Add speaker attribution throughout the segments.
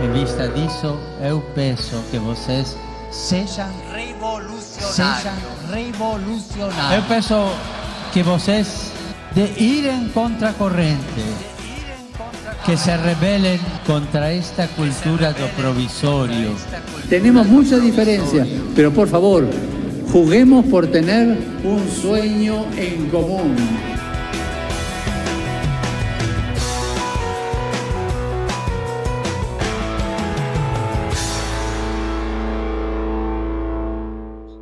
Speaker 1: Em vista disso, eu peço que vocês
Speaker 2: sejam revolucionários.
Speaker 1: Eu peço que vocês irem contra a corrente, que se rebelen contra esta cultura do provisório.
Speaker 3: Tenemos mucha diferencia, pero por favor, juguemos por tener un sueño en común.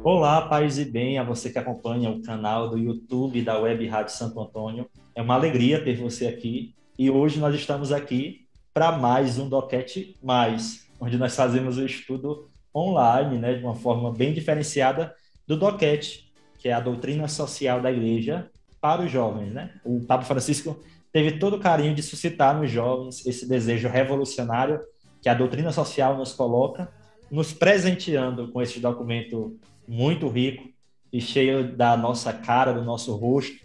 Speaker 4: Olá, paz e bem a você que acompanha o canal do YouTube da Web Rádio Santo Antônio. É uma alegria ter você aqui e hoje nós estamos aqui para mais um Doquete Mais, onde nós fazemos o estudo online, né, de uma forma bem diferenciada do Doquete, que é a doutrina social da Igreja para os jovens, né? O Papa Francisco teve todo o carinho de suscitar nos jovens esse desejo revolucionário que a doutrina social nos coloca, nos presenteando com esse documento muito rico e cheio da nossa cara, do nosso rosto,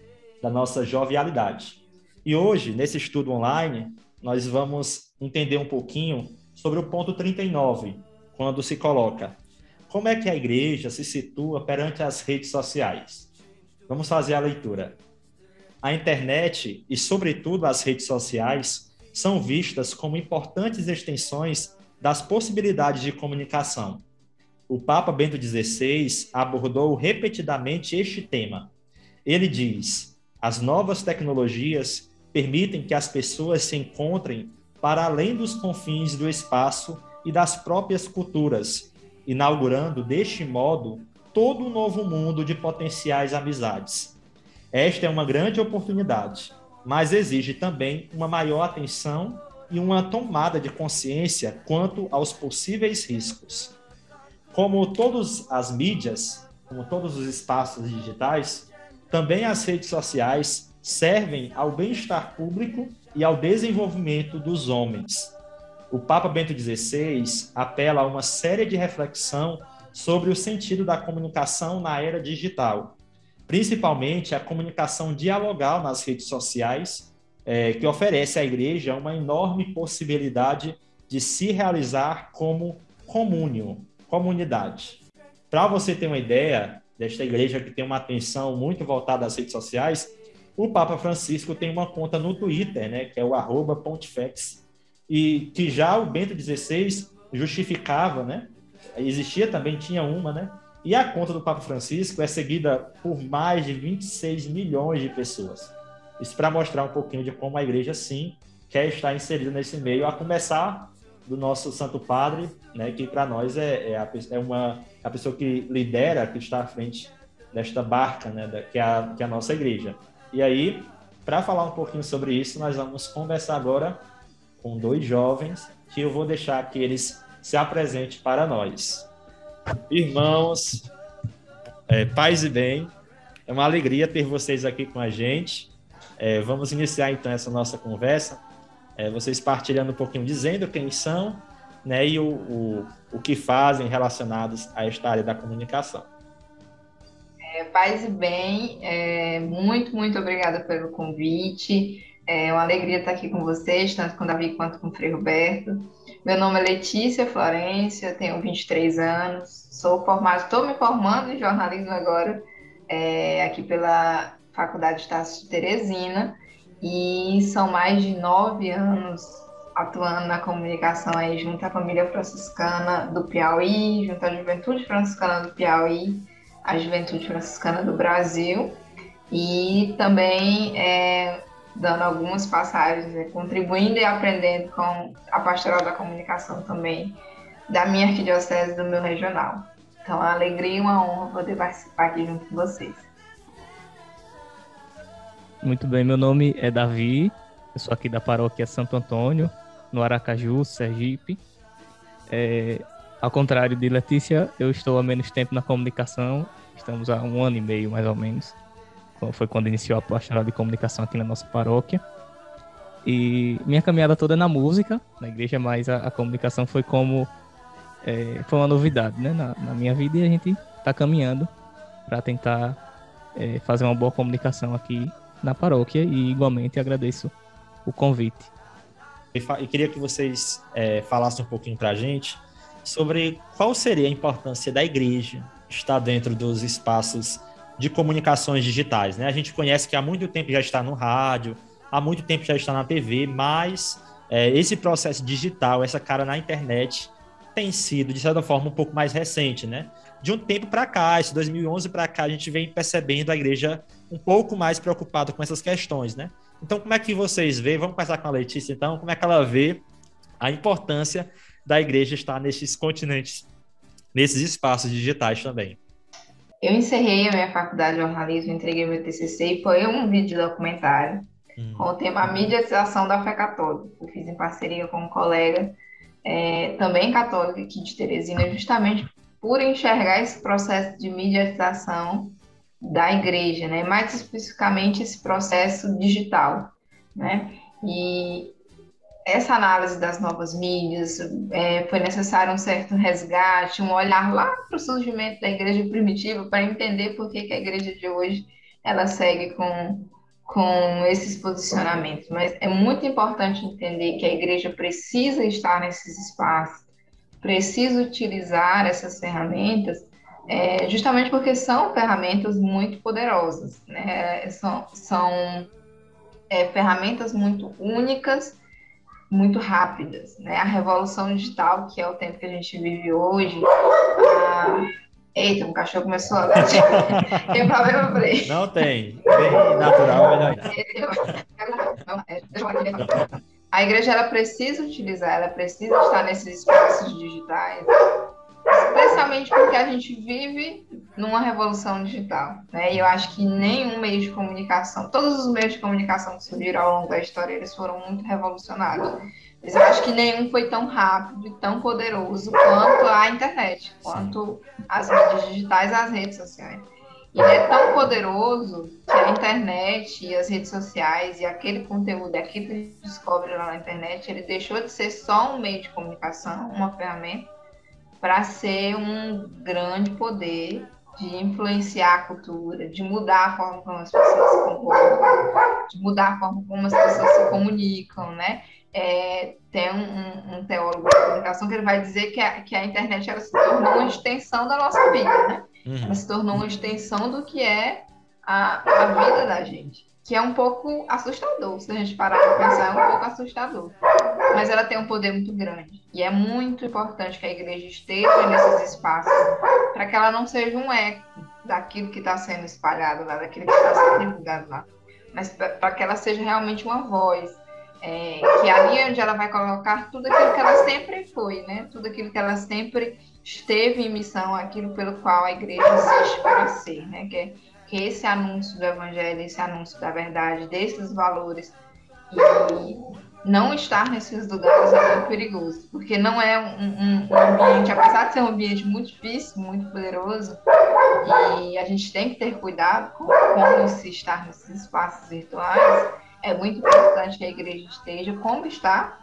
Speaker 4: da nossa jovialidade. E hoje, nesse estudo online, nós vamos entender um pouquinho sobre o ponto 39, quando se coloca: como é que a igreja se situa perante as redes sociais? Vamos fazer a leitura. A internet e, sobretudo, as redes sociais são vistas como importantes extensões das possibilidades de comunicação. O Papa Bento XVI abordou repetidamente este tema. Ele diz: as novas tecnologias permitem que as pessoas se encontrem para além dos confins do espaço e das próprias culturas, inaugurando, deste modo, todo um novo mundo de potenciais amizades. Esta é uma grande oportunidade, mas exige também uma maior atenção e uma tomada de consciência quanto aos possíveis riscos. Como todas as mídias, como todos os espaços digitais, também as redes sociais servem ao bem-estar público e ao desenvolvimento dos homens. O Papa Bento XVI apela a uma série de reflexão sobre o sentido da comunicação na era digital, principalmente a comunicação dialogal nas redes sociais, que oferece à Igreja uma enorme possibilidade de se realizar como comunidade. Para você ter uma ideia desta igreja que tem uma atenção muito voltada às redes sociais, o Papa Francisco tem uma conta no Twitter, né, que é o @pontifex, e que já o Bento XVI justificava, né, tinha uma, né, e a conta do Papa Francisco é seguida por mais de 26 milhões de pessoas. Isso para mostrar um pouquinho de como a igreja, sim, quer estar inserida nesse meio, a começar do nosso Santo Padre, né, que para nós é a pessoa que lidera, que está à frente desta barca, né, que é a nossa igreja. E aí, para falar um pouquinho sobre isso, nós vamos conversar agora com dois jovens, que eu vou deixar que eles se apresentem para nós. Irmãos, paz e bem, é uma alegria ter vocês aqui com a gente. Vamos iniciar então essa nossa conversa. Vocês partilhando um pouquinho, dizendo quem são, né, e o que fazem relacionados a esta área da comunicação.
Speaker 5: Paz e bem, muito obrigada pelo convite. É uma alegria estar aqui com vocês, tanto com o Davi quanto com o Frei Roberto. Meu nome é Letícia Florencio, eu tenho 23 anos, estou me formando em jornalismo agora, aqui pela Faculdade de Tarso de Teresina, e são mais de 9 anos atuando na comunicação aí junto à família franciscana do Piauí, junto à Juventude Franciscana do Piauí, a Juventude Franciscana do Brasil, e também dando algumas passagens, contribuindo e aprendendo com a pastoral da comunicação também da minha arquidiocese, do meu regional. Então, é uma alegria e uma honra poder participar aqui junto com vocês.
Speaker 6: Muito bem, meu nome é Davi, eu sou aqui da paróquia Santo Antônio, no Aracaju, Sergipe. Ao contrário de Letícia, eu estou há menos tempo na comunicação, estamos há 1 ano e meio mais ou menos, foi quando iniciou a pastoral de comunicação aqui na nossa paróquia. E minha caminhada toda é na música, na igreja, mas a comunicação foi foi uma novidade, né, na minha vida, e a gente está caminhando para tentar fazer uma boa comunicação aqui na paróquia, e igualmente agradeço o convite.
Speaker 4: e queria que vocês falassem um pouquinho para a gente sobre qual seria a importância da igreja estar dentro dos espaços de comunicações digitais, né? A gente conhece que há muito tempo já está no rádio, há muito tempo já está na TV, mas esse processo digital, essa cara na internet, tem sido, de certa forma, um pouco mais recente, né? De um tempo para cá, esse 2011 para cá, a gente vem percebendo a igreja um pouco mais preocupada com essas questões, né? Então, como é que vocês veem? Vamos começar com a Letícia, então. Como é que ela vê a importância da igreja estar nesses continentes, nesses espaços digitais também?
Speaker 5: Eu encerrei a minha faculdade de jornalismo, entreguei meu TCC e foi um vídeo documentário com o tema A Mediatização da Fé Católica. Eu fiz em parceria com um colega, também católico aqui de Teresina, justamente por enxergar esse processo de mediatização da igreja, né? Mais especificamente esse processo digital, né? E essa análise das novas mídias, foi necessário um certo resgate, um olhar lá para o surgimento da igreja primitiva para entender por que a igreja de hoje ela segue com esses posicionamentos. Mas é muito importante entender que a igreja precisa estar nesses espaços, precisa utilizar essas ferramentas, justamente porque são ferramentas muito poderosas, né? São ferramentas muito únicas, muito rápidas, né? A revolução digital, que é o tempo que a gente vive hoje. Eita, um cachorro começou a latir. Tem problema por aí.
Speaker 4: Não tem. Bem natural, melhor não.
Speaker 5: A igreja ela precisa utilizar, ela precisa estar nesses espaços digitais, especialmente porque a gente vive numa revolução digital, né? E eu acho que nenhum meio de comunicação, todos os meios de comunicação que surgiram ao longo da história, eles foram muito revolucionários. Mas eu acho que nenhum foi tão rápido e tão poderoso quanto a internet, quanto as mídias digitais, as redes sociais. E ele é tão poderoso que a internet e as redes sociais e aquele conteúdo, aquilo que a gente descobre lá na internet, ele deixou de ser só um meio de comunicação, uma ferramenta, para ser um grande poder de influenciar a cultura, de mudar a forma como as pessoas se comportam, de mudar a forma como as pessoas se comunicam, né? Tem um teólogo da comunicação que ele vai dizer que a internet ela se tornou uma extensão da nossa vida, né? Ela se tornou uma extensão do que é a vida da gente, que é um pouco assustador, se a gente parar para pensar, é um pouco assustador. Mas ela tem um poder muito grande. E é muito importante que a igreja esteja nesses espaços para que ela não seja um eco daquilo que está sendo espalhado lá, daquilo que está sendo divulgado lá. Mas para que ela seja realmente uma voz, que ali é onde ela vai colocar tudo aquilo que ela sempre foi, né? Tudo aquilo que ela sempre esteve em missão, aquilo pelo qual a igreja existe para ser, né? Que esse anúncio do evangelho, esse anúncio da verdade, desses valores, e não estar nesses lugares é muito perigoso, porque não é um ambiente, apesar de ser um ambiente muito difícil, muito poderoso, e a gente tem que ter cuidado com como se estar nesses espaços virtuais, é muito importante que a igreja esteja como está,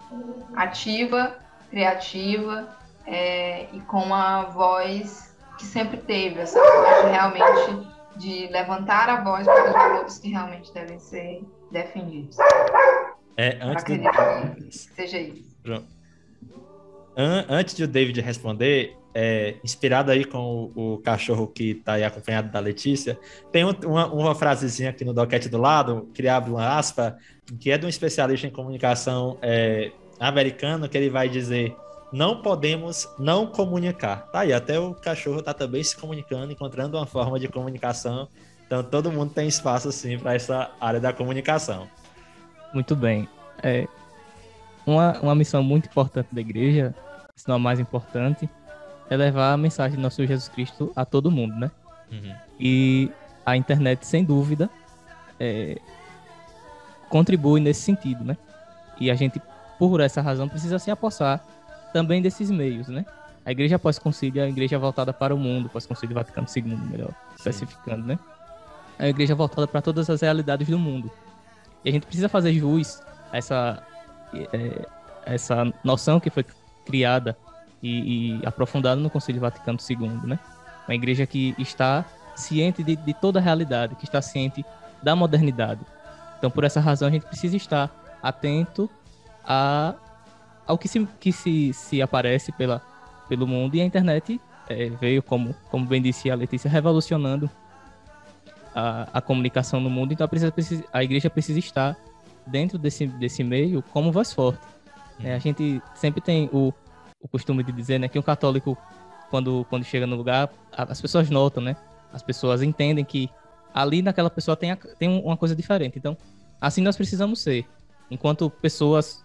Speaker 5: ativa, criativa, e com uma voz que sempre teve, essa voz realmente de levantar a voz para os valores que realmente devem ser defendidos. Seja isso.
Speaker 4: Antes de o David responder, inspirado aí com o cachorro que está aí acompanhado da Letícia, tem uma frasezinha aqui no doquete do lado, que abre uma aspa, que é de um especialista em comunicação americano, que ele vai dizer: não podemos não comunicar. Tá aí, até o cachorro está também se comunicando, encontrando uma forma de comunicação. Então, todo mundo tem espaço, sim, para essa área da comunicação.
Speaker 6: Muito bem. Uma missão muito importante da igreja, se não a mais importante, é levar a mensagem do nosso Senhor Jesus Cristo a todo mundo, né? Uhum. E a internet, sem dúvida, contribui nesse sentido, né? E a gente, por essa razão, precisa se apossar também desses meios, né? A igreja pós-concílio é a igreja voltada para o mundo, pós-concílio Vaticano II, melhor especificando, né? É a igreja voltada para todas as realidades do mundo. E a gente precisa fazer jus a essa noção que foi criada e aprofundada no Concílio Vaticano II, né? Uma igreja que está ciente de toda a realidade, que está ciente da modernidade. Então, por essa razão, a gente precisa estar atento ao que se aparece pelo mundo, e a internet veio, como bem disse a Letícia, revolucionando a comunicação no mundo. Então a igreja precisa estar dentro desse meio como voz forte. A gente sempre tem o costume de dizer, né, que um católico, quando chega no lugar, as pessoas notam, né? As pessoas entendem que ali naquela pessoa tem uma coisa diferente. Então, assim nós precisamos ser, enquanto pessoas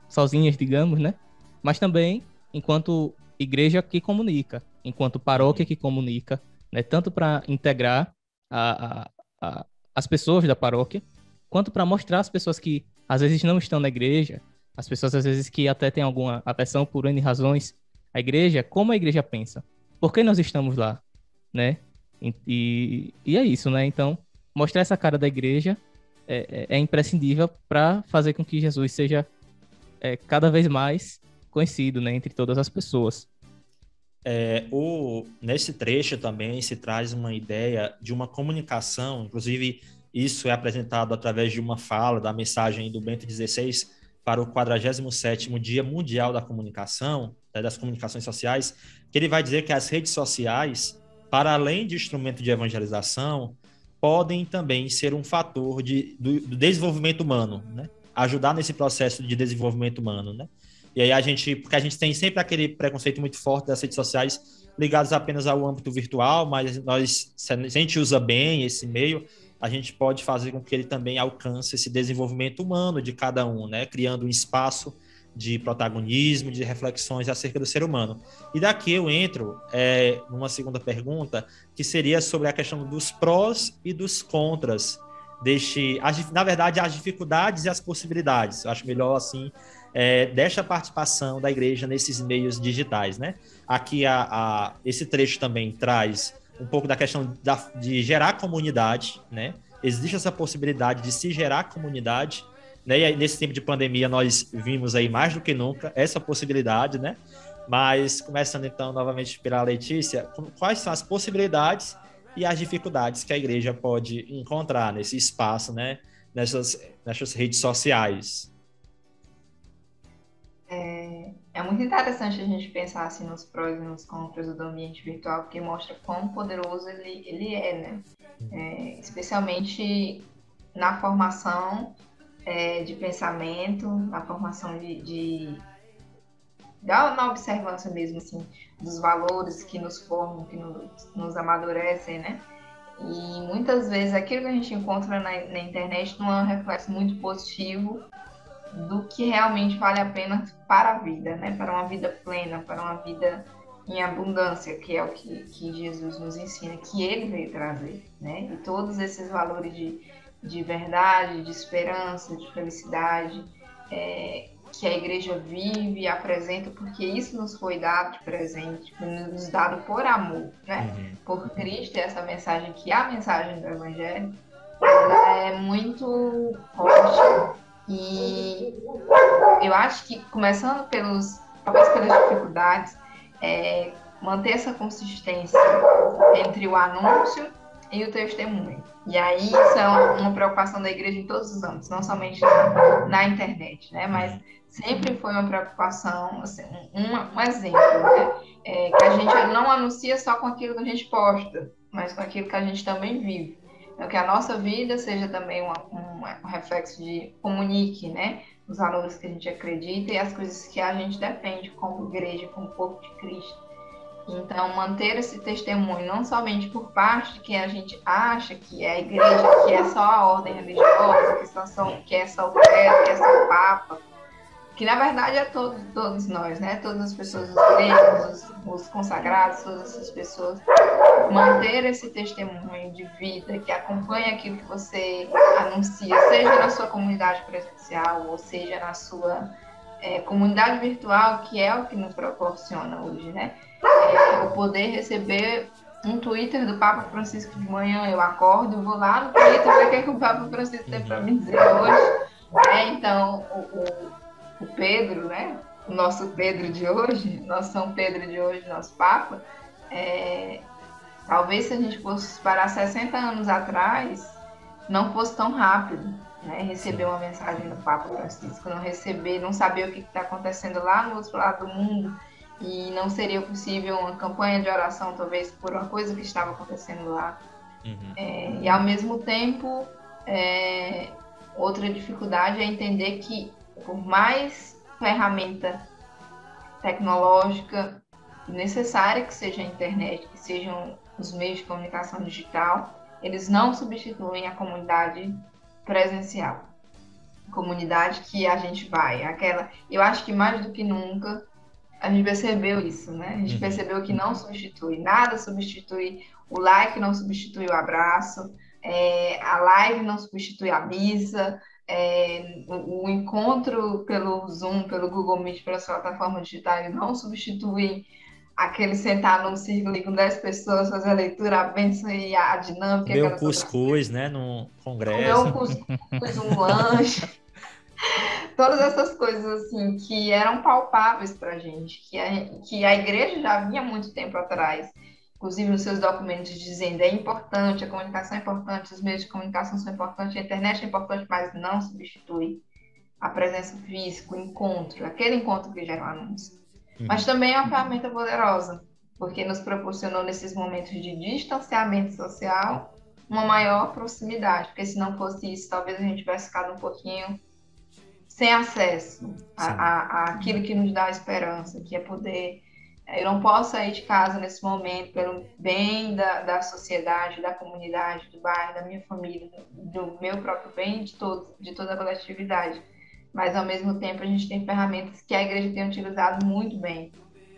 Speaker 6: sozinhas, digamos, né? Mas também enquanto igreja que comunica, enquanto paróquia que comunica, né? Tanto para integrar as pessoas da paróquia, quanto para mostrar às pessoas que às vezes não estão na igreja, as pessoas às vezes que até têm alguma aversão por N razões, a igreja, como a igreja pensa, por que nós estamos lá, né? E é isso, né? Então, mostrar essa cara da igreja é imprescindível para fazer com que Jesus seja cada vez mais conhecido, né, entre todas as pessoas.
Speaker 4: Nesse trecho também se traz uma ideia de uma comunicação, inclusive isso é apresentado através de uma fala da mensagem do Bento XVI para o 47º Dia Mundial da Comunicação, das Comunicações Sociais, que ele vai dizer que as redes sociais, para além de instrumento de evangelização, podem também ser um fator do desenvolvimento humano, né? Ajudar nesse processo de desenvolvimento humano, né? E aí porque a gente tem sempre aquele preconceito muito forte das redes sociais ligadas apenas ao âmbito virtual, mas se a gente usa bem esse meio, a gente pode fazer com que ele também alcance esse desenvolvimento humano de cada um, né? Criando um espaço de protagonismo, de reflexões acerca do ser humano. E daqui eu entro numa segunda pergunta, que seria sobre a questão dos prós e dos contras, na verdade, as dificuldades e as possibilidades. Eu acho melhor assim, desta participação da igreja nesses meios digitais, né? Aqui esse trecho também traz um pouco da questão de gerar comunidade, né? Existe essa possibilidade de se gerar comunidade, né? E aí, nesse tempo de pandemia, nós vimos aí mais do que nunca essa possibilidade, né? Mas, começando então novamente pela Letícia, quais são as possibilidades e as dificuldades que a igreja pode encontrar nesse espaço, né? Nessas redes sociais?
Speaker 5: É muito interessante a gente pensar assim, nos prós e nos contras do ambiente virtual, porque mostra quão poderoso ele é, né? Especialmente na formação de pensamento, na formação na observância mesmo, assim, dos valores que nos formam, que nos amadurecem, né? E muitas vezes aquilo que a gente encontra na internet não é um reflexo muito positivo do que realmente vale a pena para a vida, né? Para uma vida plena, para uma vida em abundância, que é o que Jesus nos ensina, que ele veio trazer, né? E todos esses valores de verdade, de esperança, de felicidade, que a igreja vive e apresenta, porque isso nos foi dado de presente, nos dado por amor, né? Por Cristo, essa mensagem, que a mensagem do Evangelho, ela é muito forte. E eu acho que, começando talvez pelas dificuldades, manter essa consistência entre o anúncio e o testemunho. E aí isso é uma preocupação da igreja em todos os âmbitos, não somente na internet, né? Mas sempre foi uma preocupação, assim, um exemplo, né? Que a gente não anuncia só com aquilo que a gente posta, mas com aquilo que a gente também vive. Então, que a nossa vida seja também um reflexo de comunique, né? Os valores que a gente acredita e as coisas que a gente defende como igreja, como corpo de Cristo. Então, manter esse testemunho, não somente por parte de quem a gente acha que é a igreja, que é só a ordem religiosa, que é só o credo, que é só o Papa, que na verdade é todos nós, né? Todas as pessoas, os leigos, os consagrados, todas essas pessoas, manter esse testemunho de vida que acompanha aquilo que você anuncia, seja na sua comunidade presencial ou seja na sua comunidade virtual, que é o que nos proporciona hoje, né? O poder receber um Twitter do Papa Francisco de manhã, eu acordo, vou lá no Twitter ver o que o Papa Francisco tem para me dizer hoje. Então, o Pedro, né? O nosso Pedro de hoje, nosso São Pedro de hoje, nosso Papa, talvez se a gente fosse parar 60 anos atrás, não fosse tão rápido. né? Receber uma mensagem do Papa Francisco, não receber, não saber o que está acontecendo lá no outro lado do mundo, e não seria possível uma campanha de oração, talvez, por uma coisa que estava acontecendo lá. E, ao mesmo tempo, outra dificuldade é entender que, por mais ferramenta tecnológica necessária que seja a internet, que sejam os meios de comunicação digital, eles não substituem a comunidade presencial. A comunidade que a gente vai, aquela... Eu acho que mais do que nunca a gente percebeu isso, né? A gente percebeu que não substitui, nada substitui o like, não substitui o abraço, a live não substitui a missa, o encontro pelo Zoom, pelo Google Meet, pelas plataformas digitais não substitui aquele sentar num círculo com 10 pessoas, fazer a leitura, a bênção e a dinâmica.
Speaker 4: Comer um cuscuz, né, no congresso.
Speaker 5: Comer um cuscuz, um lanche. Todas essas coisas, assim, que eram palpáveis para a gente, que a igreja já vinha muito tempo atrás, inclusive nos seus documentos, dizendo é importante, a comunicação é importante, os meios de comunicação são importantes, a internet é importante, mas não substitui a presença física, o encontro, aquele encontro que gera o anúncio. Mas também é uma ferramenta poderosa, porque nos proporcionou, nesses momentos de distanciamento social, uma maior proximidade, porque se não fosse isso, talvez a gente tivesse ficado um pouquinho sem acesso àquilo que nos dá esperança, que é poder... Eu não posso sair de casa nesse momento pelo bem da sociedade, da comunidade, do bairro, da minha família, do meu próprio bem, de toda a coletividade. Mas, ao mesmo tempo, a gente tem ferramentas que a igreja tem utilizado muito bem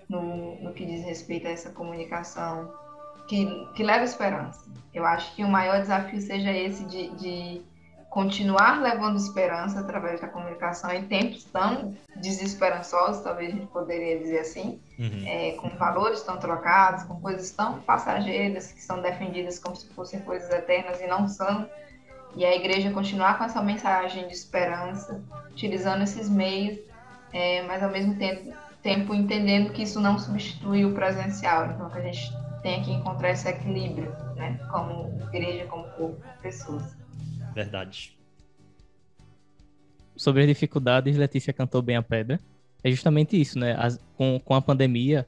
Speaker 5: no que diz respeito a essa comunicação, que leva esperança. Eu acho que o maior desafio seja esse de continuar levando esperança através da comunicação em tempos tão desesperançosos, talvez a gente poderia dizer assim, com valores tão trocados, com coisas tão passageiras, que são defendidas como se fossem coisas eternas e não são, e a igreja continuar com essa mensagem de esperança, utilizando esses meios, mas ao mesmo tempo entendendo que isso não substitui o presencial, então que a gente tem que encontrar esse equilíbrio, né, como igreja, como corpo, pessoas.
Speaker 4: Verdade.
Speaker 6: Sobre as dificuldades, Letícia cantou bem a pedra. É justamente isso, né? Com a pandemia,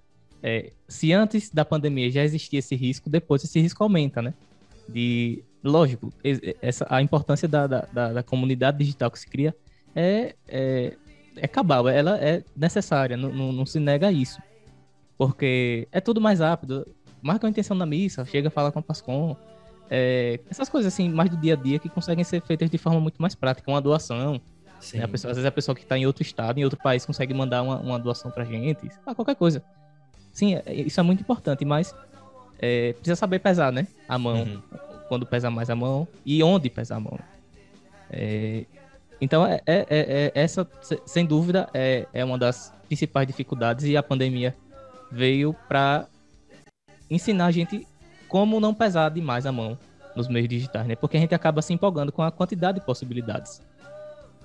Speaker 6: se antes da pandemia já existia esse risco, depois esse risco aumenta, né? Lógico, a importância da comunidade digital que se cria é cabal, ela é necessária, não se nega isso. Porque é tudo mais rápido. Marca uma intenção na missa, chega a falar com a Pascom. Essas coisas assim, mais do dia a dia, que conseguem ser feitas de forma muito mais prática. Uma doação, né? Às vezes a pessoa que está em outro estado, em outro país, consegue mandar uma doação pra gente, qualquer coisa. Sim, isso é muito importante, mas precisa saber pesar, né? A mão, quando pesa mais a mão e onde pesar a mão. Então, essa, sem dúvida, é uma das principais dificuldades, e a pandemia veio para ensinar a gente como não pesar demais a mão nos meios digitais, né? Porque a gente acaba se empolgando com a quantidade de possibilidades,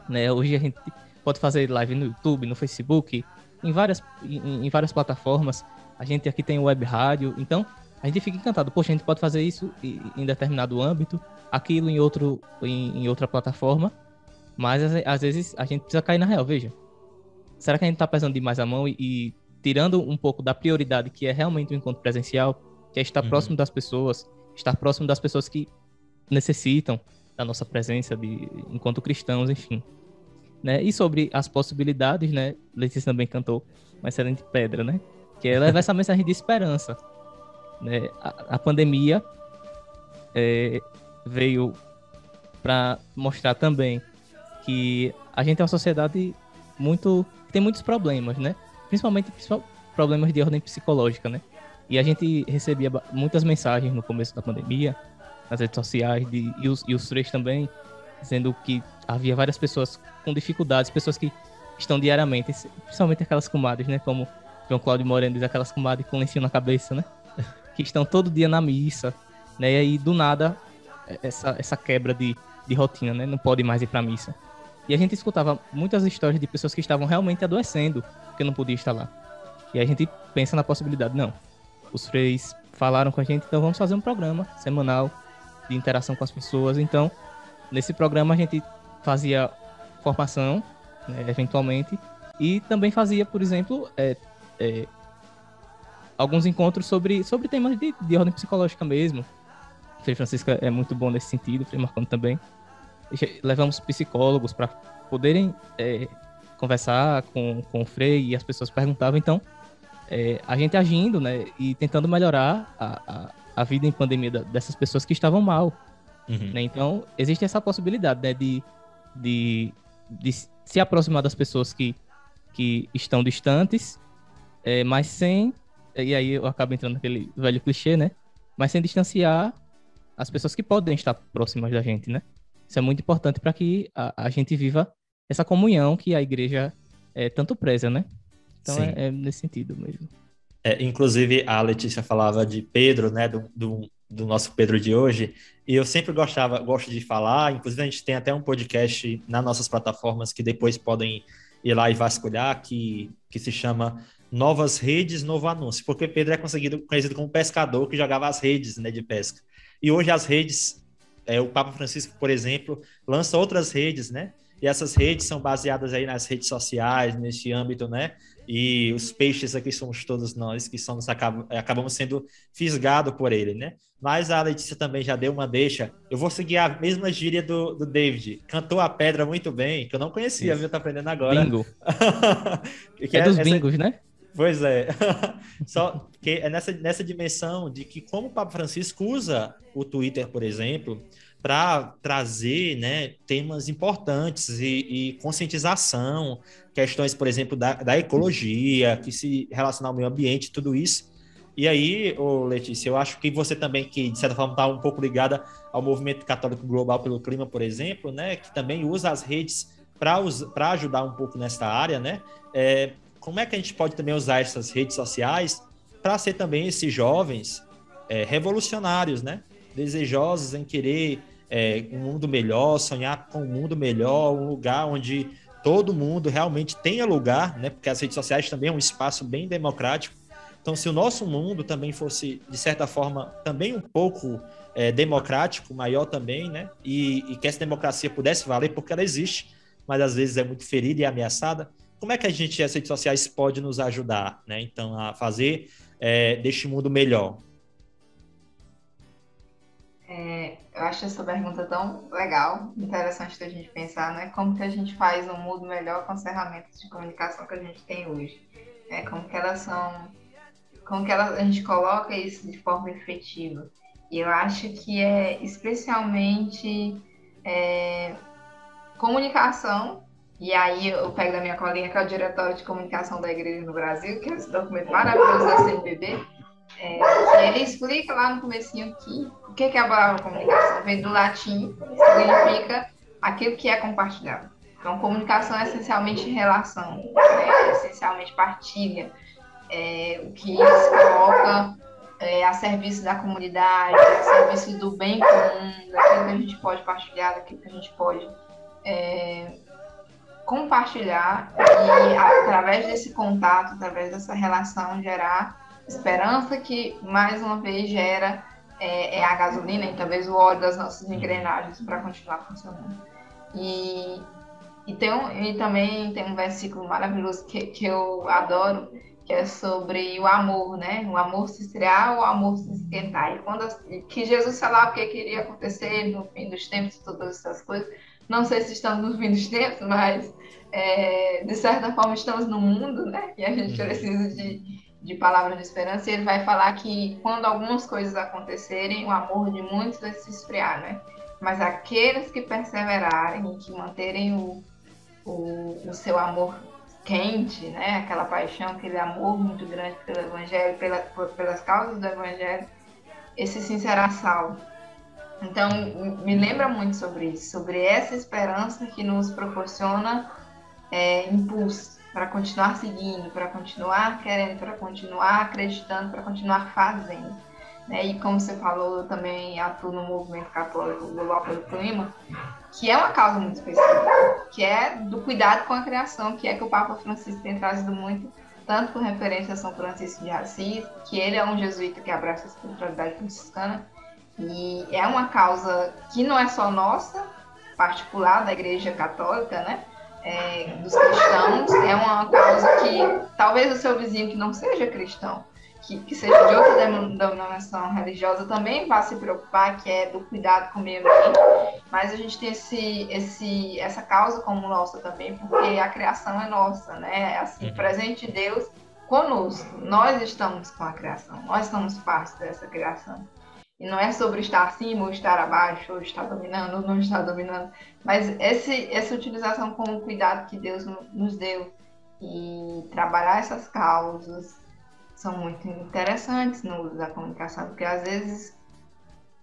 Speaker 6: né? Hoje a gente pode fazer live no YouTube, no Facebook, em várias plataformas. A gente aqui tem web rádio, então a gente fica encantado. Poxa, a gente pode fazer isso em determinado âmbito, aquilo em outra plataforma, mas às vezes a gente precisa cair na real. Veja, será que a gente está pesando demais a mão e tirando um pouco da prioridade que é realmente o encontro presencial, que é estar próximo das pessoas, estar próximo das pessoas que necessitam da nossa presença enquanto cristãos, enfim. Né? E sobre as possibilidades, né? Letícia também cantou uma excelente pedra, né? Que é levar essa mensagem de esperança. Né? A pandemia veio para mostrar também que a gente é uma sociedade que tem muitos problemas, né? Principalmente problemas de ordem psicológica, né? E a gente recebia muitas mensagens no começo da pandemia, nas redes sociais, e os três também, dizendo que havia várias pessoas com dificuldades, pessoas que estão diariamente, principalmente aquelas comadres, né? Como João Cláudio Moreno diz, aquelas comadres com lencinho na cabeça, né? Que estão todo dia na missa, né? E aí, do nada, essa quebra de rotina, né? Não pode mais ir para a missa. E a gente escutava muitas histórias de pessoas que estavam realmente adoecendo, porque não podiam estar lá. E a gente pensa na possibilidade, não. Os três falaram com a gente, então vamos fazer um programa semanal de interação com as pessoas. Então, nesse programa a gente fazia formação, né, eventualmente, e também fazia, por exemplo, alguns encontros sobre temas de ordem psicológica mesmo. O Frei Francisco é muito bom nesse sentido, o Frei Marconi também. Levamos psicólogos para poderem conversar com o Frei, e as pessoas perguntavam. Então, a gente agindo, né, e tentando melhorar a vida em pandemia dessas pessoas que estavam mal. Né? Então, existe essa possibilidade, né, de se aproximar das pessoas que estão distantes, mas sem... E aí eu acabo entrando naquele velho clichê, né? Mas sem distanciar as pessoas que podem estar próximas da gente, né? Isso é muito importante para que a gente viva essa comunhão que a igreja tanto preza, né? Então é nesse sentido mesmo.
Speaker 4: Inclusive, a Letícia falava de Pedro, né? Do nosso Pedro de hoje. E eu sempre gosto de falar. Inclusive, a gente tem até um podcast nas nossas plataformas que depois podem ir lá e vasculhar, que se chama Novas Redes, Novo Anúncio. Porque Pedro é conhecido como pescador que jogava as redes, né, de pesca. E hoje as redes, o Papa Francisco, por exemplo, lança outras redes, né? E essas redes são baseadas aí nas redes sociais, nesse âmbito, né? E os peixes aqui somos todos nós, que acabamos sendo fisgados por ele, né? Mas a Letícia também já deu uma deixa. Eu vou seguir a mesma gíria do David. Cantou a pedra muito bem, que eu não conhecia, viu? Tá aprendendo agora.
Speaker 6: Bingo. Dos bingos, né?
Speaker 4: Pois é. Só que é nessa dimensão de que como o Papa Francisco usa o Twitter, por exemplo, para trazer, né, temas importantes e conscientização, questões, por exemplo, da ecologia, que se relacionam ao meio ambiente, tudo isso. E aí, Letícia, eu acho que você também, que de certa forma está um pouco ligada ao movimento católico global pelo clima, por exemplo, né, que também usa as redes para ajudar um pouco nessa área, né? Como é que a gente pode também usar essas redes sociais para ser também esses jovens revolucionários, né? Desejosos em querer um mundo melhor, sonhar com um mundo melhor, um lugar onde todo mundo realmente tenha lugar, né? Porque as redes sociais também é um espaço bem democrático. Então, se o nosso mundo também fosse, de certa forma, também um pouco democrático, maior também, né? E que essa democracia pudesse valer, porque ela existe, mas às vezes é muito ferida e ameaçada. Como é que as redes sociais podem nos ajudar, né? Então, a fazer deste mundo melhor?
Speaker 5: Eu acho essa pergunta tão legal, interessante da gente pensar, né? Como que a gente faz um mundo melhor com as ferramentas de comunicação que a gente tem hoje? Como que elas são... Como que a gente coloca isso de forma efetiva? E eu acho que é especialmente comunicação. E aí eu pego da minha colinha, que é o Diretório de Comunicação da Igreja no Brasil, que é esse documento maravilhoso da CNBB, que ele explica lá no comecinho que o que é a palavra comunicação. Vem do latim, significa aquilo que é compartilhado. Então, comunicação é essencialmente relação, essencialmente partilha, o que se coloca a serviço da comunidade, a serviço do bem comum, daquilo que a gente pode partilhar, daquilo que a gente pode compartilhar e, através desse contato, através dessa relação, gerar esperança, que, mais uma vez, gera a gasolina e talvez o óleo das nossas engrenagens para continuar funcionando. E também tem um versículo maravilhoso que eu adoro, que é sobre o amor, né? O amor se esfriar, o amor se esquentar. E que Jesus falava o que iria acontecer no fim dos tempos, todas essas coisas. Não sei se estamos no fim dos tempos, mas de certa forma estamos no mundo, né? E a gente precisa de palavras de esperança. E ele vai falar que quando algumas coisas acontecerem, o amor de muitos vai se esfriar, né? Mas aqueles que perseverarem e que manterem o seu amor quente, né? Aquela paixão, aquele amor muito grande pelo Evangelho, pelas causas do Evangelho, esse sim será salvo. Então, me lembra muito sobre isso, sobre essa esperança que nos proporciona impulso para continuar seguindo, para continuar querendo, para continuar acreditando, para continuar fazendo. E como você falou, eu também atuo no movimento católico global pelo clima, que é uma causa muito específica, que é do cuidado com a criação, que é que o Papa Francisco tem trazido muito, tanto com referência a São Francisco de Assis, que ele é um jesuíta que abraça a espiritualidade franciscana, e é uma causa que não é só nossa, particular da Igreja Católica, né? Dos cristãos, é uma causa que talvez o seu vizinho que não seja cristão, que seja de outra denominação religiosa, também vá se preocupar, que é do cuidado com o meio ambiente, mas a gente tem essa causa como nossa também, porque a criação é nossa, né? Assim, presente de Deus conosco, nós estamos com a criação, nós somos parte dessa criação. E não é sobre estar acima ou estar abaixo, ou estar dominando ou não estar dominando, mas essa utilização com o cuidado que Deus nos deu e trabalhar essas causas são muito interessantes no uso da comunicação, porque às vezes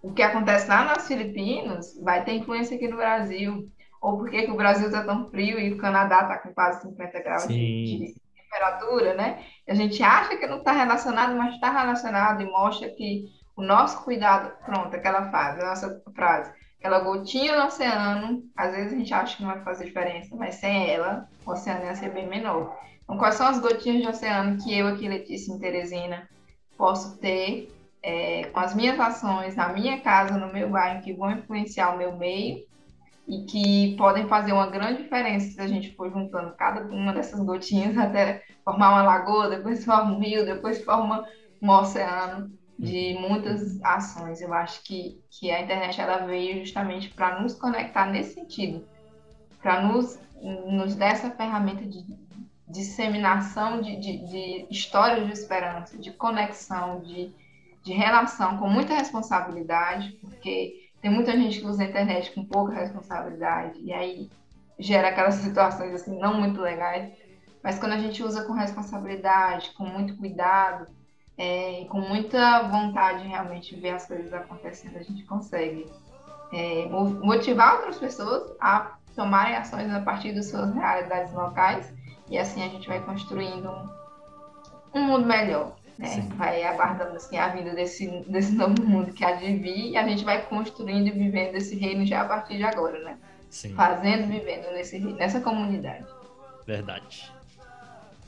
Speaker 5: o que acontece lá nas Filipinas vai ter influência aqui no Brasil, ou porque que o Brasil está tão frio e o Canadá está com quase 50 graus de temperatura, né? A gente acha que não está relacionado, mas está relacionado e mostra que o nosso cuidado, pronto, aquela frase, aquela gotinha no oceano, às vezes a gente acha que não vai fazer diferença, mas sem ela, o oceano ia ser bem menor. Então, quais são as gotinhas de oceano que eu aqui, Letícia, em Teresina, posso ter com as minhas ações na minha casa, no meu bairro, que vão influenciar o meu meio e que podem fazer uma grande diferença se a gente for juntando cada uma dessas gotinhas até formar uma lagoa, depois forma um rio, depois forma um oceano de muitas ações. Eu acho que a internet ela veio justamente para nos conectar nesse sentido, para nos dar essa ferramenta de disseminação de histórias de esperança, de conexão, de relação com muita responsabilidade, porque tem muita gente que usa a internet com pouca responsabilidade e aí gera aquelas situações assim não muito legais, mas quando a gente usa com responsabilidade, com muito cuidado, e com muita vontade realmente de ver as coisas acontecendo, a gente consegue motivar outras pessoas a tomarem ações a partir das suas realidades locais, e assim a gente vai construindo um mundo melhor, né? Vai aguardando assim, a vinda desse novo mundo que há de vir, e a gente vai construindo e vivendo esse reino já a partir de agora, né?
Speaker 4: Sim.
Speaker 5: Fazendo, vivendo nessa comunidade.
Speaker 4: Verdade.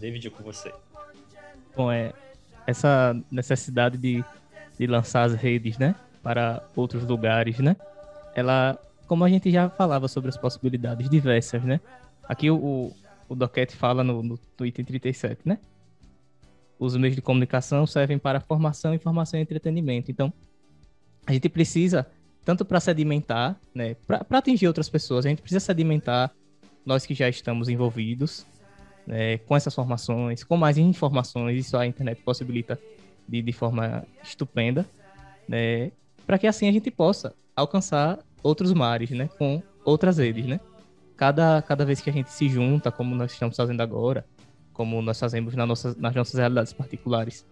Speaker 4: David, com você.
Speaker 6: Bom, essa necessidade de lançar as redes, né, para outros lugares, né, ela, como a gente já falava sobre as possibilidades diversas, né, aqui o Doquete fala no item 37, né, os meios de comunicação servem para formação, informação e entretenimento. Então, a gente precisa, tanto para sedimentar, né, para atingir outras pessoas, a gente precisa sedimentar nós que já estamos envolvidos, com essas formações, com mais informações, isso a internet possibilita de forma estupenda, né, para que assim a gente possa alcançar outros mares, né, com outras redes, né. Cada vez que a gente se junta, como nós estamos fazendo agora, como nós fazemos nas nossas realidades particulares,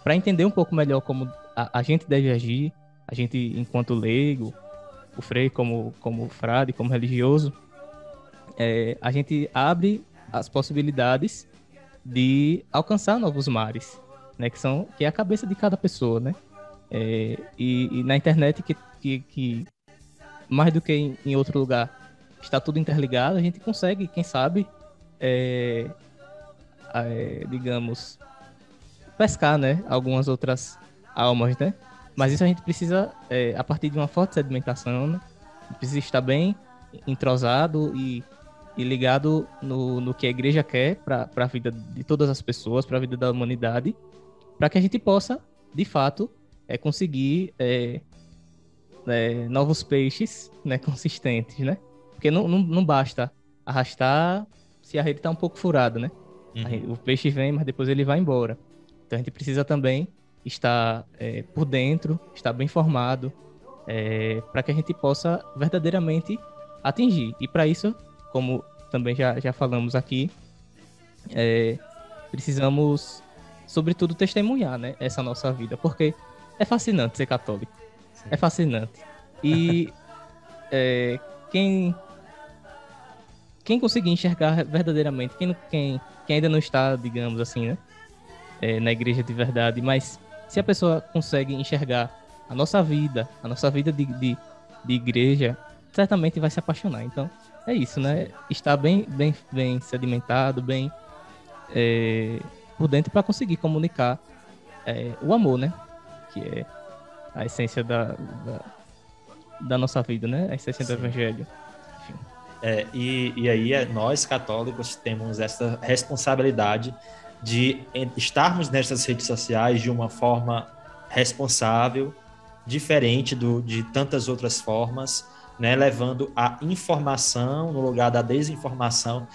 Speaker 6: para entender um pouco melhor como a gente deve agir, a gente enquanto leigo, o frei como frade, como religioso, a gente abre as possibilidades de alcançar novos mares, né, que é a cabeça de cada pessoa, né, e na internet que mais do que em outro lugar está tudo interligado, a gente consegue, quem sabe, digamos, pescar, né, algumas outras almas, né, mas isso a gente precisa, a partir de uma forte sedimentação, né, precisa estar bem entrosado e ligado no que a igreja quer para a vida de todas as pessoas, para a vida da humanidade, para que a gente possa, de fato, conseguir novos peixes, né, consistentes, né? Porque não basta arrastar se a rede está um pouco furada, né? O peixe vem, mas depois ele vai embora. Então a gente precisa também estar por dentro, estar bem formado, para que a gente possa verdadeiramente atingir. E para isso, como também já falamos aqui, precisamos, sobretudo, testemunhar, né, essa nossa vida, porque é fascinante ser católico. Sim. É fascinante. E quem conseguir enxergar verdadeiramente, quem ainda não está, digamos assim, né, na igreja de verdade, mas se a pessoa consegue enxergar a nossa vida de igreja, certamente vai se apaixonar. Então, é isso, né? Estar bem sedimentado, bem por dentro para conseguir comunicar o amor, né? Que é a essência da nossa vida, né? A essência do Evangelho.
Speaker 4: E aí nós, católicos, temos essa responsabilidade de estarmos nessas redes sociais de uma forma responsável, diferente de tantas outras formas, né, levando a informação no lugar da desinformação.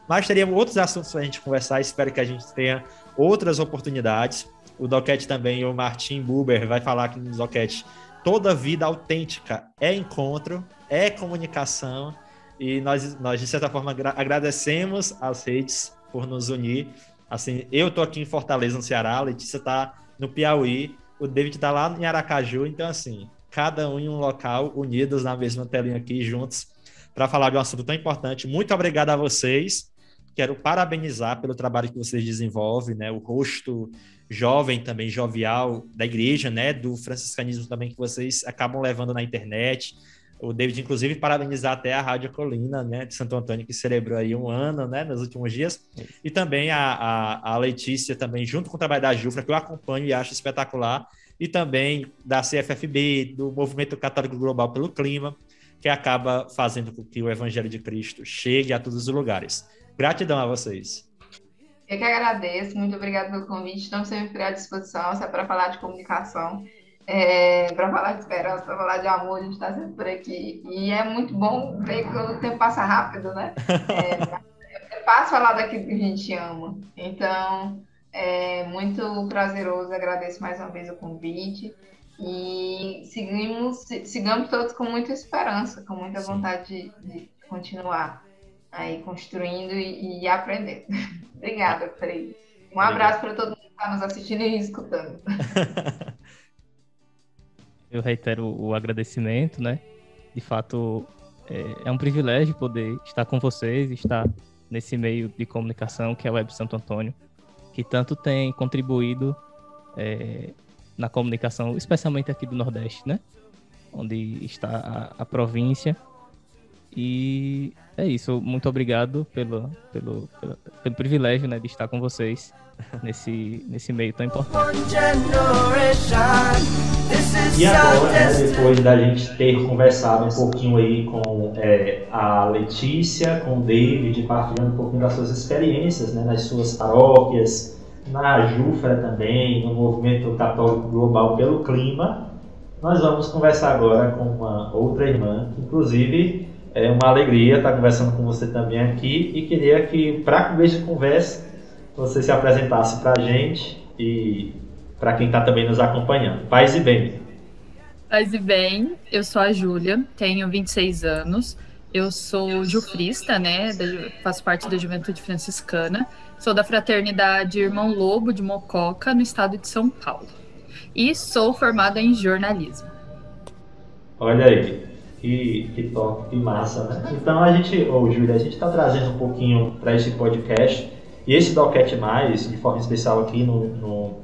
Speaker 4: Mas teríamos outros assuntos para a gente conversar, espero que a gente tenha outras oportunidades. O Doquete também, o Martin Buber, vai falar aqui no Doquete, toda vida autêntica é encontro, é comunicação, e nós de certa forma, agradecemos as redes por nos unir. Assim, eu estou aqui em Fortaleza, no Ceará, a Letícia está no Piauí, o David está lá em Aracaju, então, assim, cada um em um local, unidos na mesma telinha aqui, juntos, para falar de um assunto tão importante. Muito obrigado a vocês. Quero parabenizar pelo trabalho que vocês desenvolvem, né? O rosto jovem também, jovial da igreja, né? Do franciscanismo também, que vocês acabam levando na internet. O David, inclusive, parabenizar até a Rádio Colina, né, de Santo Antônio, que celebrou aí 1 ano, né, nos últimos dias. E também a Letícia, também, junto com o trabalho da Jufra, que eu acompanho e acho espetacular. E também da CFFB, do Movimento Católico Global pelo Clima, que acaba fazendo com que o Evangelho de Cristo chegue a todos os lugares. Gratidão a vocês.
Speaker 5: Eu que agradeço, muito obrigada pelo convite. Estamos sempre à disposição, se é para falar de comunicação, para falar de esperança, para falar de amor, a gente está sempre por aqui. E é muito bom ver que o tempo passa rápido, né? É fácil falar daquilo que a gente ama. Então, é muito prazeroso, agradeço mais uma vez o convite. E sigamos todos com muita esperança, com muita vontade de continuar aí construindo e aprendendo. Obrigada, Frei. Um abraço para todo mundo que está nos assistindo e escutando.
Speaker 6: Eu reitero o agradecimento, né? De fato, é um privilégio poder estar com vocês, estar nesse meio de comunicação que é a Web Santo Antônio, que tanto tem contribuído na comunicação, especialmente aqui do Nordeste, né? Onde está a província. E é isso, muito obrigado pelo privilégio, né, de estar com vocês nesse meio tão importante.
Speaker 4: E agora, né, depois da gente ter conversado um pouquinho aí com a Letícia, com o David, partilhando um pouquinho das suas experiências, né, nas suas paróquias, na Jufra também, no Movimento Católico Global pelo Clima, nós vamos conversar agora com uma outra irmã, que inclusive é uma alegria estar conversando com você também aqui, e queria que, para começo de conversa, você se apresentasse para a gente e para quem está também nos acompanhando. Paz e bem.
Speaker 7: Paz e bem, eu sou a Júlia, tenho 26 anos, eu sou jufrista, né, faço parte da Juventude Franciscana, sou da Fraternidade Irmão Lobo de Mococa, no estado de São Paulo, e sou formada em jornalismo.
Speaker 4: Olha aí, que top, que massa, né? Então Júlia, a gente está trazendo um pouquinho para esse podcast, e esse Doquete Mais, de forma especial aqui no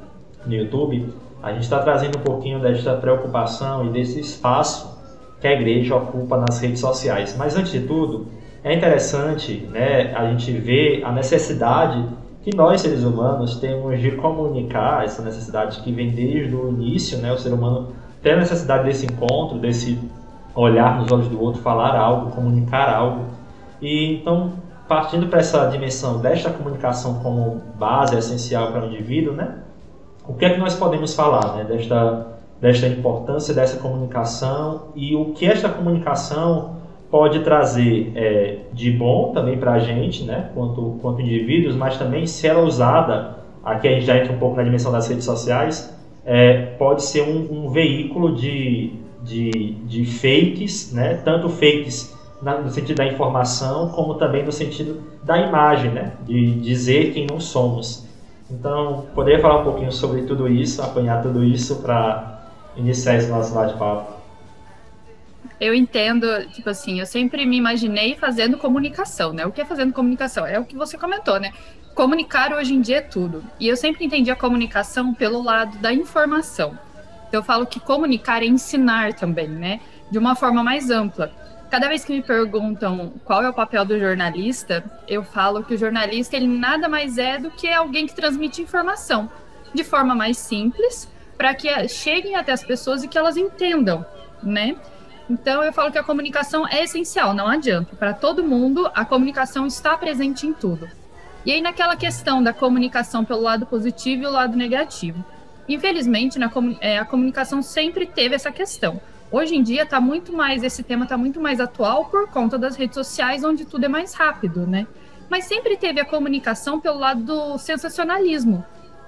Speaker 4: YouTube, a gente está trazendo um pouquinho desta preocupação e desse espaço que a igreja ocupa nas redes sociais. Mas, antes de tudo, é interessante, né, a gente ver a necessidade que nós, seres humanos, temos de comunicar, essa necessidade que vem desde o início, né, o ser humano tem a necessidade desse encontro, desse olhar nos olhos do outro, falar algo, comunicar algo. E, então, partindo para essa dimensão desta comunicação como base essencial para o indivíduo, né, o que é que nós podemos falar, né, desta importância dessa comunicação e o que esta comunicação pode trazer de bom também para a gente, né, quanto indivíduos, mas também, se ela é usada, aqui a gente já entra um pouco na dimensão das redes sociais, pode ser um veículo de fakes, né, tanto fakes no sentido da informação, como também no sentido da imagem, né, de dizer quem não somos. Então, poderia falar um pouquinho sobre tudo isso, apanhar tudo isso para iniciar esse nosso bate-papo?
Speaker 7: Eu entendo, tipo assim, eu sempre me imaginei fazendo comunicação, né? O que é fazendo comunicação? É o que você comentou, né? Comunicar hoje em dia é tudo. E eu sempre entendi a comunicação pelo lado da informação. Então, eu falo que comunicar é ensinar também, né? De uma forma mais ampla. Cada vez que me perguntam qual é o papel do jornalista, eu falo que o jornalista, ele nada mais é do que alguém que transmite informação de forma mais simples, para que cheguem até as pessoas e que elas entendam, né? Então, eu falo que a comunicação é essencial, não adianta. Para todo mundo, a comunicação está presente em tudo. E aí, naquela questão da comunicação pelo lado positivo e o lado negativo. Infelizmente, a comunicação sempre teve essa questão. Hoje em dia, esse tema está muito mais atual por conta das redes sociais, onde tudo é mais rápido, né? Mas sempre teve a comunicação pelo lado do sensacionalismo,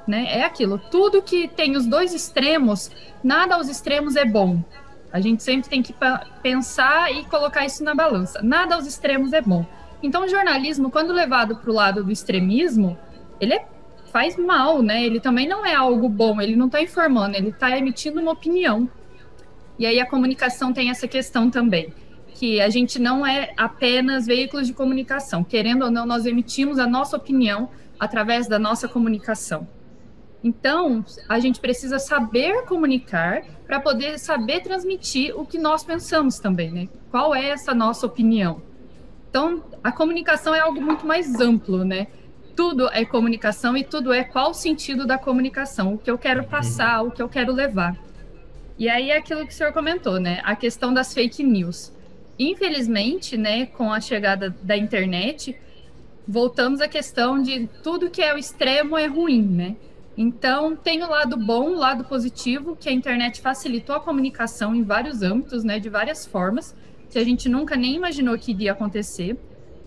Speaker 7: né? É aquilo, tudo que tem os dois extremos, nada aos extremos é bom. A gente sempre tem que pensar e colocar isso na balança. Nada aos extremos é bom. Então, o jornalismo, quando levado para o lado do extremismo, faz mal, né? Ele também não é algo bom, ele não está informando, ele está emitindo uma opinião. E aí a comunicação tem essa questão também, que a gente não é apenas veículos de comunicação. Querendo ou não, nós emitimos a nossa opinião através da nossa comunicação. Então, a gente precisa saber comunicar para poder saber transmitir o que nós pensamos também, né? Qual é essa nossa opinião? Então, a comunicação é algo muito mais amplo, né? Tudo é comunicação e tudo é qual o sentido da comunicação, o que eu quero passar, o que eu quero levar. E aí é aquilo que o senhor comentou, né? A questão das fake news. Infelizmente, né, com a chegada da internet, voltamos à questão de tudo que é o extremo é ruim, né? Então, tem o lado bom, o lado positivo, que a internet facilitou a comunicação em vários âmbitos, né, de várias formas, que a gente nunca nem imaginou que iria acontecer.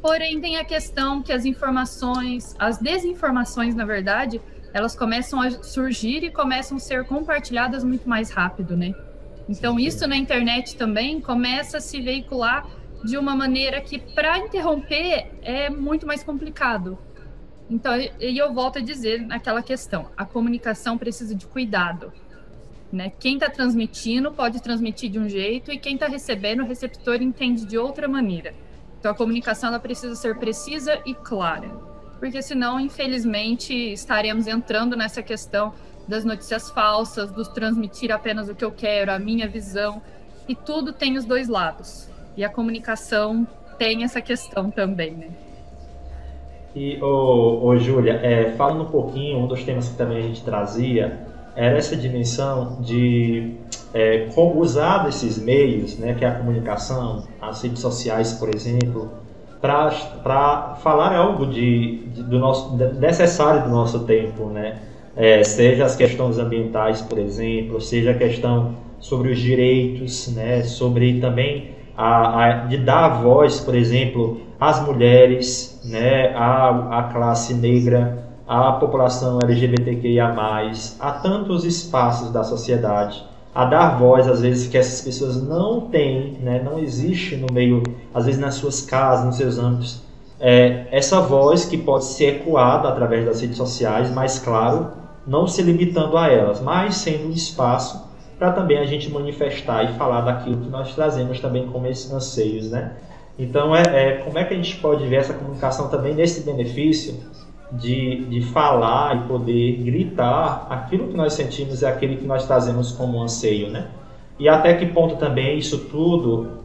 Speaker 7: Porém, tem a questão que as desinformações, na verdade, elas começam a surgir e começam a ser compartilhadas muito mais rápido, né? Então, isso na internet também começa a se veicular de uma maneira que, para interromper, é muito mais complicado. Então, eu volto a dizer naquela questão, a comunicação precisa de cuidado, né? Quem está transmitindo pode transmitir de um jeito e quem está recebendo, o receptor entende de outra maneira. Então, a comunicação ela precisa ser precisa e clara, porque senão, infelizmente, estaremos entrando nessa questão das notícias falsas, dos transmitir apenas o que eu quero, a minha visão, e tudo tem os dois lados. E a comunicação tem essa questão também, né?
Speaker 4: E, Júlia, falando um pouquinho, um dos temas que também a gente trazia era essa dimensão de como usar desses meios, né, que é a comunicação, as redes sociais, por exemplo, para falar algo necessário do nosso tempo, né? Seja as questões ambientais, por exemplo, seja a questão sobre os direitos, né, sobre também de dar voz, por exemplo, às mulheres, né, à classe negra, à população LGBTQIA+, a tantos espaços da sociedade, a dar voz, às vezes, que essas pessoas não têm, né, não existe no meio, às vezes nas suas casas, nos seus âmbitos, essa voz que pode ser ecoada através das redes sociais, mas, claro, não se limitando a elas, mas sendo um espaço para também a gente manifestar e falar daquilo que nós trazemos também como esses anseios, né? Então, como é que a gente pode ver essa comunicação também nesse benefício de falar e poder gritar aquilo que nós sentimos e aquilo que nós trazemos como anseio, né? E até que ponto também isso tudo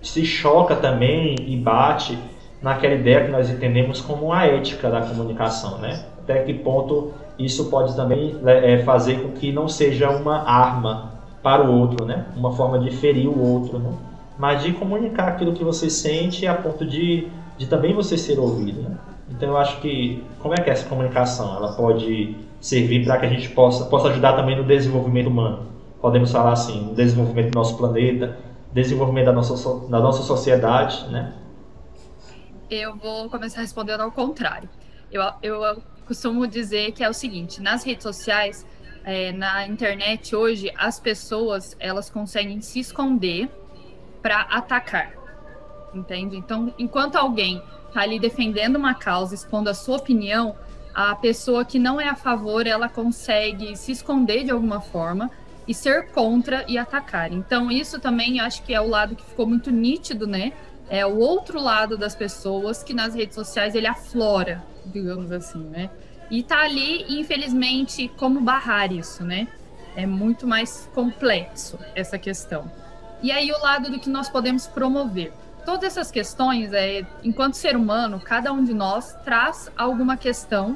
Speaker 4: se choca também e bate naquela ideia que nós entendemos como a ética da comunicação, né? Até que ponto isso pode também fazer com que não seja uma arma para o outro, né? Uma forma de ferir o outro, né? Mas de comunicar aquilo que você sente a ponto de também você ser ouvido, né? Então eu acho que, como é que é essa comunicação? Ela pode servir para que a gente possa ajudar também no desenvolvimento humano. Podemos falar assim, no desenvolvimento do nosso planeta, desenvolvimento da nossa sociedade, né?
Speaker 7: Eu vou começar respondendo ao contrário. Eu costumo dizer que é o seguinte, nas redes sociais, na internet hoje, as pessoas, elas conseguem se esconder para atacar, entende? Então, enquanto alguém está ali defendendo uma causa, expondo a sua opinião, a pessoa que não é a favor, ela consegue se esconder de alguma forma e ser contra e atacar. Então, isso também acho que é o lado que ficou muito nítido, né? É o outro lado das pessoas que nas redes sociais ele aflora, digamos assim, né? E tá ali, infelizmente, como barrar isso, né? É muito mais complexo essa questão. E aí o lado do que nós podemos promover. Todas essas questões, enquanto ser humano, cada um de nós traz alguma questão,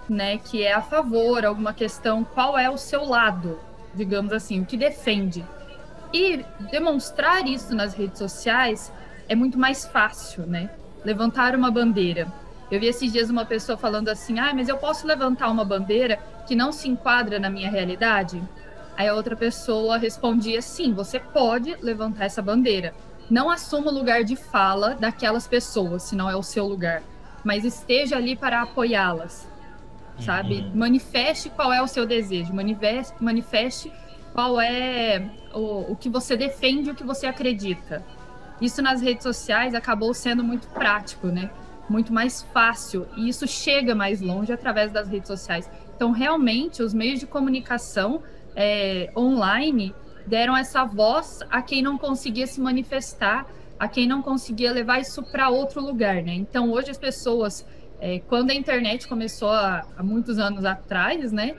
Speaker 7: né, que é a favor, alguma questão, qual é o seu lado, digamos assim, o que defende. E demonstrar isso nas redes sociais é muito mais fácil, né? Levantar uma bandeira. Eu vi esses dias uma pessoa falando assim, mas eu posso levantar uma bandeira que não se enquadra na minha realidade? Aí a outra pessoa respondia, sim, você pode levantar essa bandeira. Não assuma o lugar de fala daquelas pessoas, se não é o seu lugar, mas esteja ali para apoiá-las, sabe? Manifeste qual é o seu desejo, manifeste qual é o que você defende, o que você acredita. Isso nas redes sociais acabou sendo muito prático, né? Muito mais fácil, e isso chega mais longe através das redes sociais. Então, realmente, os meios de comunicação online deram essa voz a quem não conseguia se manifestar, a quem não conseguia levar isso para outro lugar, né? Então, hoje as pessoas, quando a internet começou há muitos anos atrás, né?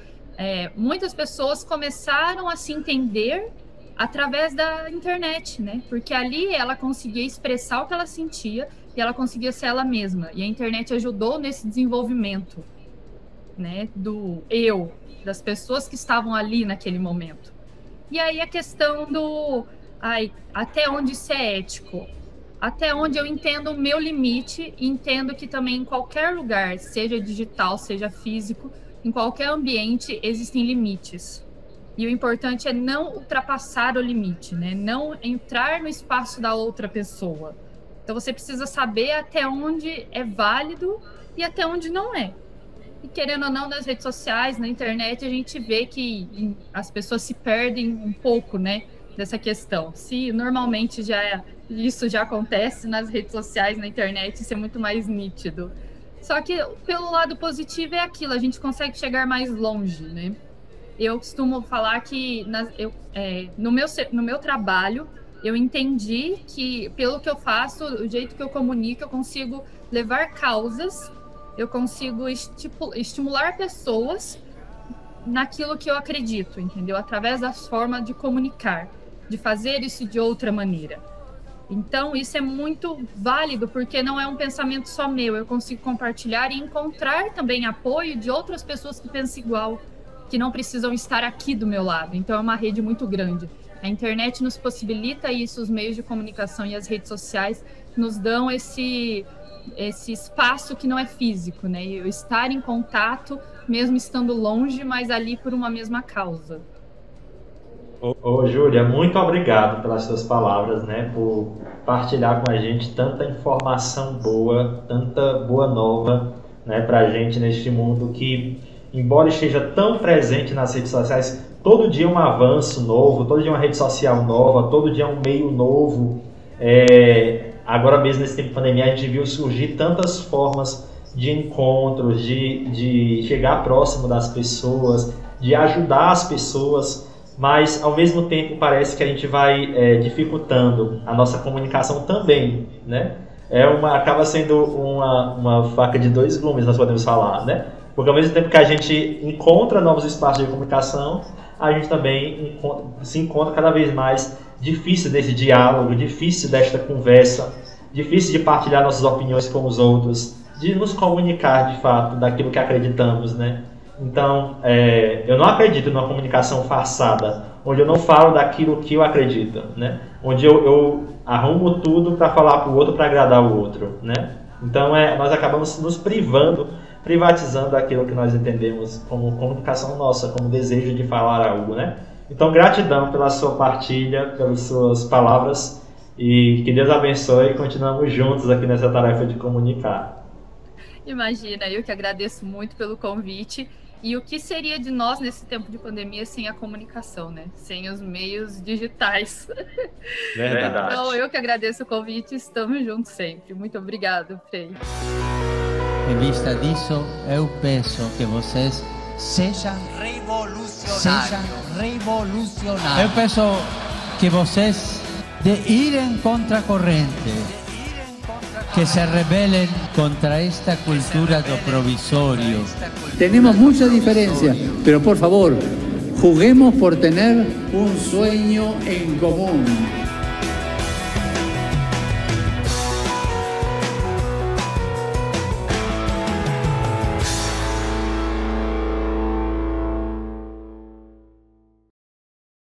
Speaker 7: Muitas pessoas começaram a se entender através da internet, né? Porque ali ela conseguia expressar o que ela sentia e ela conseguia ser ela mesma. E a internet ajudou nesse desenvolvimento, né? Do eu, das pessoas que estavam ali naquele momento. E aí a questão do até onde isso é ético, até onde eu entendo o meu limite e entendo que também em qualquer lugar, seja digital, seja físico, em qualquer ambiente existem limites. E o importante é não ultrapassar o limite, né? Não entrar no espaço da outra pessoa. Então você precisa saber até onde é válido e até onde não é. E querendo ou não, nas redes sociais, na internet, a gente vê que as pessoas se perdem um pouco, né, dessa questão. Se normalmente isso já acontece nas redes sociais, na internet, isso é muito mais nítido. Só que pelo lado positivo é aquilo, a gente consegue chegar mais longe, né? Eu costumo falar que no meu trabalho, eu entendi que pelo que eu faço, o jeito que eu comunico, eu consigo levar causas, eu consigo estimular pessoas naquilo que eu acredito, entendeu? Através da forma de comunicar, de fazer isso de outra maneira. Então, isso é muito válido, porque não é um pensamento só meu, eu consigo compartilhar e encontrar também apoio de outras pessoas que pensam igual, que não precisam estar aqui do meu lado. Então, é uma rede muito grande. A internet nos possibilita isso, os meios de comunicação e as redes sociais nos dão esse espaço que não é físico, né? Eu estar em contato, mesmo estando longe, mas ali por uma mesma causa.
Speaker 4: Ô, Júlia, muito obrigado pelas suas palavras, né? Por partilhar com a gente tanta informação boa, tanta boa nova, né, pra gente neste mundo que, embora esteja tão presente nas redes sociais, todo dia um avanço novo, todo dia uma rede social nova, todo dia um meio novo. Agora mesmo, nesse tempo de pandemia, a gente viu surgir tantas formas de encontros, de chegar próximo das pessoas, de ajudar as pessoas, mas ao mesmo tempo parece que a gente vai dificultando a nossa comunicação também, né? Acaba sendo uma faca de dois gumes, nós podemos falar, né? Porque ao mesmo tempo que a gente encontra novos espaços de comunicação, a gente também se encontra cada vez mais difícil desse diálogo, difícil desta conversa, difícil de partilhar nossas opiniões com os outros, de nos comunicar de fato daquilo que acreditamos, né? Então, eu não acredito numa comunicação forçada, onde eu não falo daquilo que eu acredito, né? Onde eu arrumo tudo para falar para o outro, para agradar o outro, né? Então, nós acabamos nos privatizando aquilo que nós entendemos como comunicação nossa, como desejo de falar algo, né? Então, gratidão pela sua partilha, pelas suas palavras, e que Deus abençoe, e continuamos juntos aqui nessa tarefa de comunicar.
Speaker 7: Imagina, eu que agradeço muito pelo convite. E o que seria de nós nesse tempo de pandemia sem a comunicação, né? Sem os meios digitais.
Speaker 4: Verdade.
Speaker 7: Então, eu que agradeço o convite, estamos juntos sempre. Muito obrigado, Frei.
Speaker 1: Em vista disso, eu peço que vocês
Speaker 2: sejam revolucionários.
Speaker 1: Eu peço que vocês irem contra a corrente, que se rebelen contra esta cultura do provisório.
Speaker 3: Tenemos mucha diferencia, pero por favor, juguemos por tener un sueño en común.